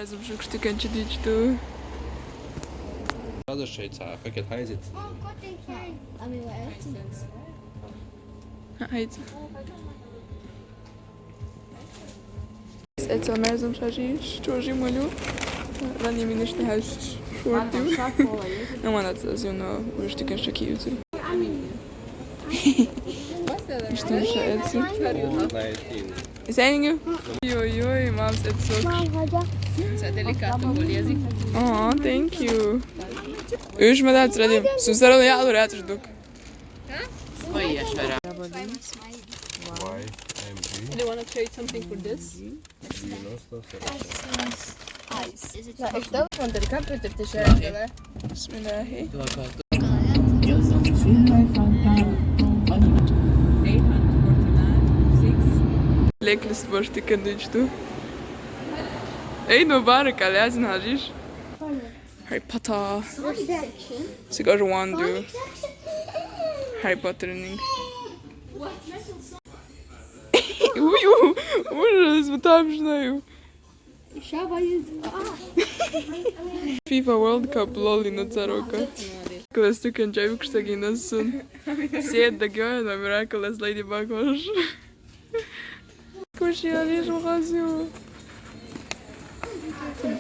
razem žukštikan će dići tu. Različajca, kak je hajzit? Hajde. Egyszer merzem sajis, Georgi molju. Ranije mi nešto haš šortiju. No manat az jön a úrstiken se kijutru. Isten se edzi. Zijn joj, mám se edszok. Se delicato volezi. Oh, thank you. Ős medát radim. Susaralo ja rad žduk. Oj, ješera. Y, MG, Do you want to trade something for this? 90, Što on delicato te te šerele? Bismillahi. 849, 6. Leklist borstiken dići tu. Ej, no barak, ali ja znažiš. Harry Potter. Sigar Wandu. Harry Potterning. Uju, užas, bet apžinaju. FIFA World Cup loli na caroka. Kada stukan džajvuk štagina sun. Sjed da gjoja na Miraculous Ladybug hoš. Kuši, ja liježu raziju.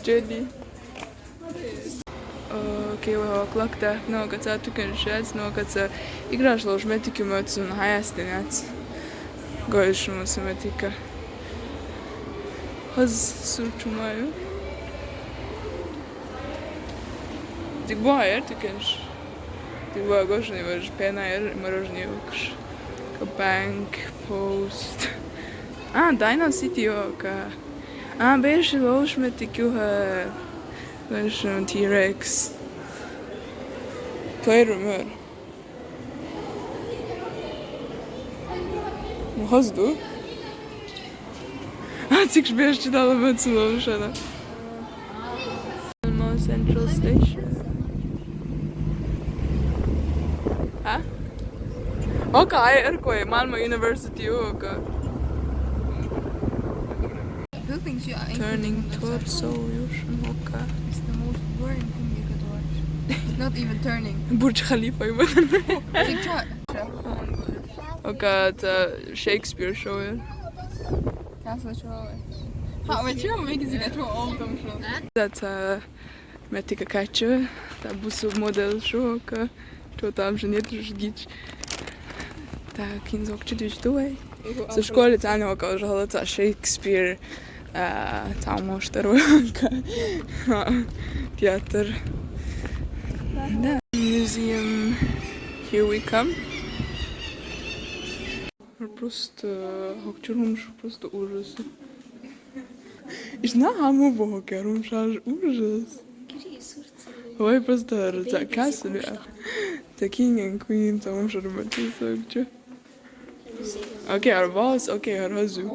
Jelly. Okej, ovak da, no kad sad tukan šec, no kad se igraš lož metiku mocu na hajastinac. Gojiš mu se metika. Haz suču maju. Tik boja jer tukanš. Tik boja goš ne možeš pena jer moraš nije ukš. Ka bank, post. Dino City oka. Beši lož metiku ha. Beši T-Rex. Playroom her. Hozdu? Cik šbješći dala mecu lošana. Central Station. Oka, erko je Malmö University oka. Turning torso još oka. It's the most boring thing you could watch. It's not even turning. Burj Khalifa ima da ne. TikTok. Oka ta Shakespeare show je. Ja sam već ovo. Ha, već imamo vidi ga to ovom što. Da ta metika kače, ta busu model show oka. To tam že netreš gič. Ta kinzok će dići duvaj. Za škole tane oka žala ta Shakespeare. Tamo štarojanka. Teatar. Da. Museum. Here we come. Просто хокчурумш просто ужас. И знахамо бога, румшаж ужас. Ой, просто закасали. The king and queen, tamam şarımati söyleyeceğim. Okay, our boss, okay, our husband.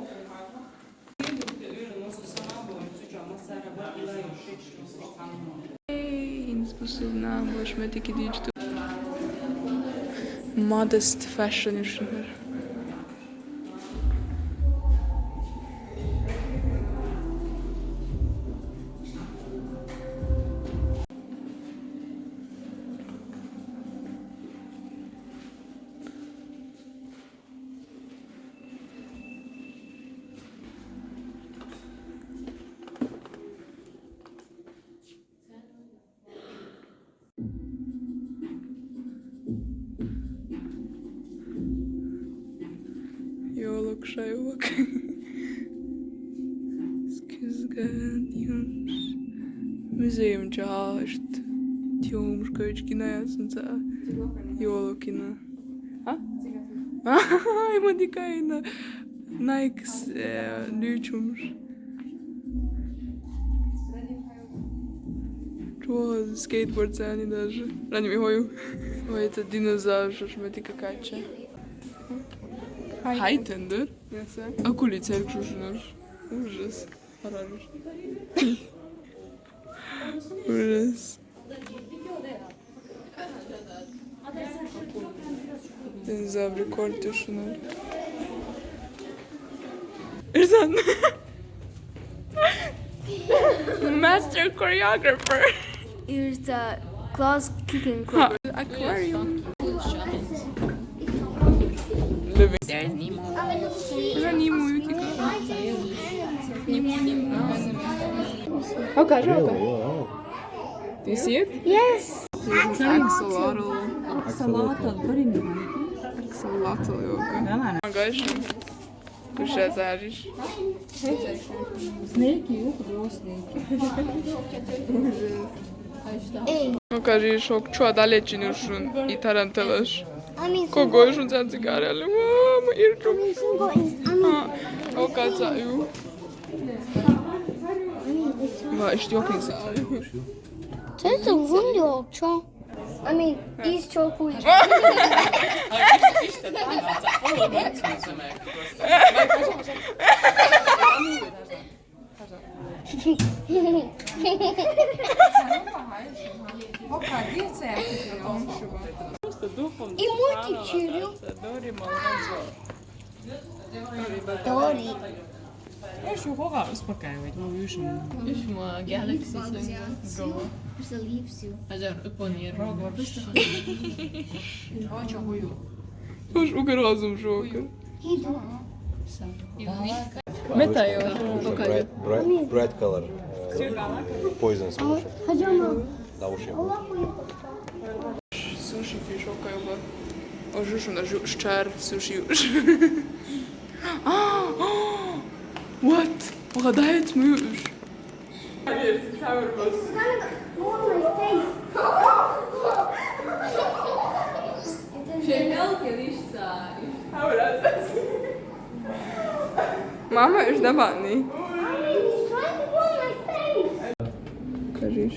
Способна, можеш ме таки дичто. Modest fashion işler. Yoluk şayoluk. Skizganiums. Museum čašt. Tjomš kojičkina, ja sam za jolukina. Ima dikajna. Nike lyčumš. Čuo skateboard zani даже. Rani mi hoju. Ovo je to dinozaur, što šme ti kakače. Hightender? Akuli cerkšušnaš. Užas. Hararuš. Užas. Den zabri kortuşunar. Irzan. master choreographer. Here's the claws kicking club. Aquarium. Living. There's Nemo. Вже Німу тільки. Do you see it? Yes. Axolotl. Axolotl yoga. Agora puxa as ares. Покажи, шок, чё далече не ушун и тарантелаш. Кого ушун за цигарели? Мама, ирчу. Окаца ю. Ва, ich yok nicht. Das ist ein Wunder, schon. I mean, he's so cool. И мультичерю. Дори. Я еще Гога успокаивать, мы вышли. Ishma Galaxy Go. Also uppåt Rogwar. Уж угрозом жока. Bright color. Poison solution. Науши. Суші фіш, окей, ожу, що на щар, суші. What? Погадають ми ж. Мама ж на ванні. Кажеш.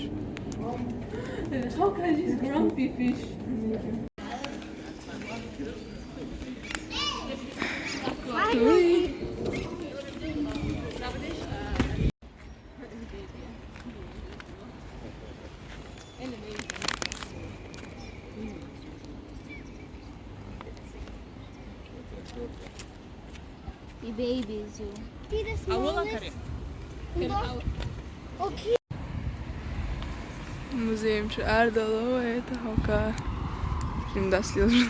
The babies, you. See the smallest? Okay. Музеємче Ардало, это Хока. Şimdi слезу.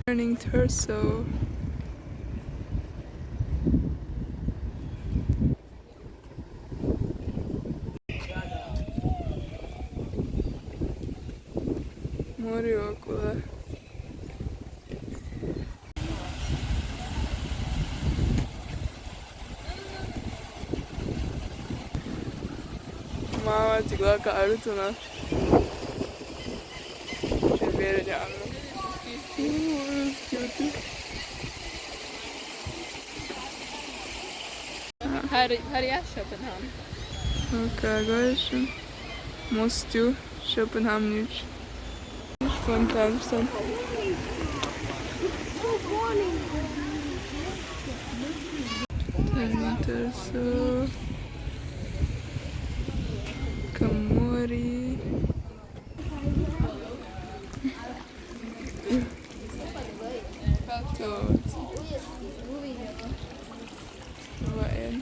Turning torso. Море около. Мама текла кажется на. Теперь реально. Här är Köpenhamn. Okej, gleich. Musst du Köpenhamn nicht. Spontan stand. Torso. Kamori. Vad är det?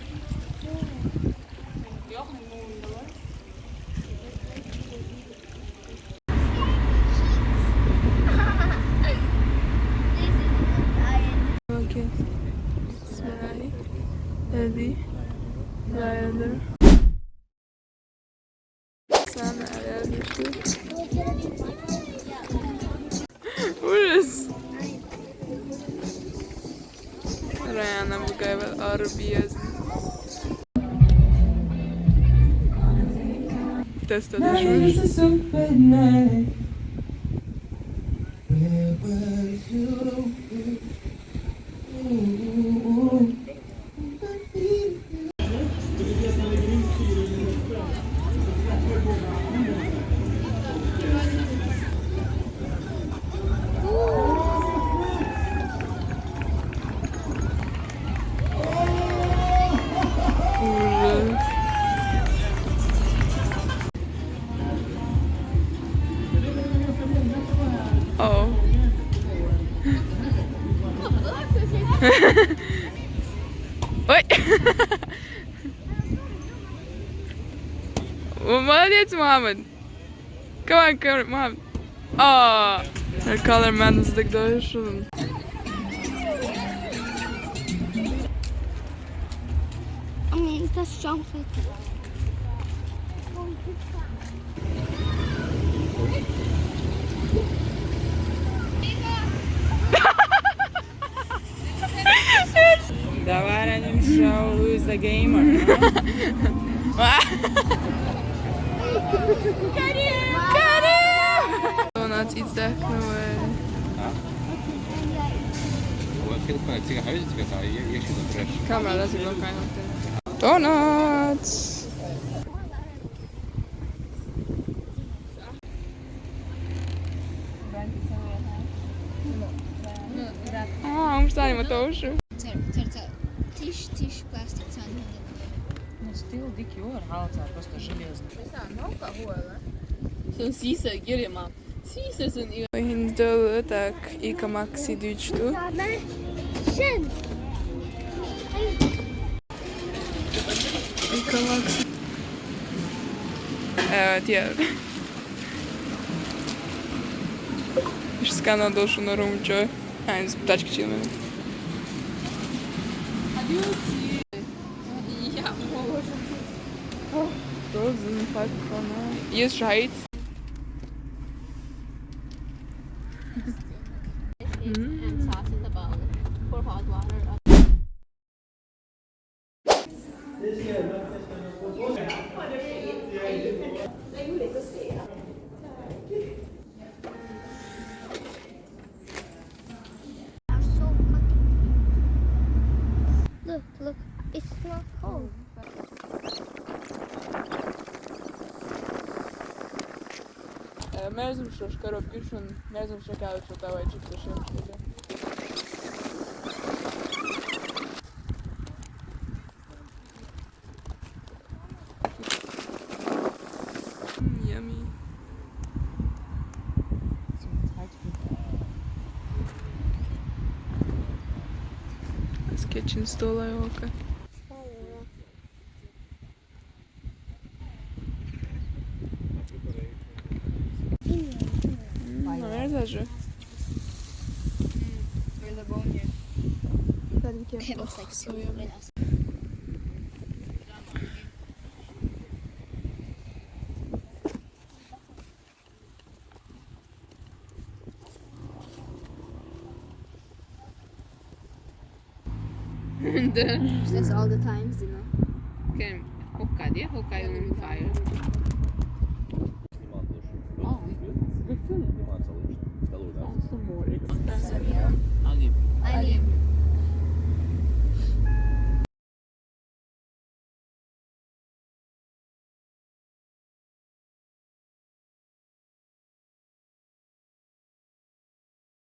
Okej. Sverige. Eddie. Ryder. Sen är jag riktigt. Ужас. Rana Bugaeva Arbiyaz. Testa det själv. Oh. Молодец, Мухаммад. Come on, Мухаммад. Her cameraman hızlı dolaşalım. I mean, that's jumping. Давай раним show who is the gamer. Donut izleknuje. Ciga hajde, ciga ta, ješli na treš. Kamera lazım yok kaynakta. Donut. Umstajemo to ušu. Tiš plastik cani. No stil diki overhalca, prosto željezni. Zo'n sisek, jullie man. Sisek zijn hier. Hindolu tak yıkamak sidüçtü. Sen. Yıkamak Evet ya. Już skana doszło na rumcze. A więc ptaczki ci mamy. Frozen Falcona. Jest Schweiz. And sauce in the bowl. Pour hot water. Look, it's not cold. Merzumšos karopkiš un merzumšo kauču tā vai čip tašiem šķiedē. Yummy. Das kitchen stola joka. Merzaży. It looks like soup. That's all the times, you know. Okay, Hokkaido, Hokkaido on fire. Liman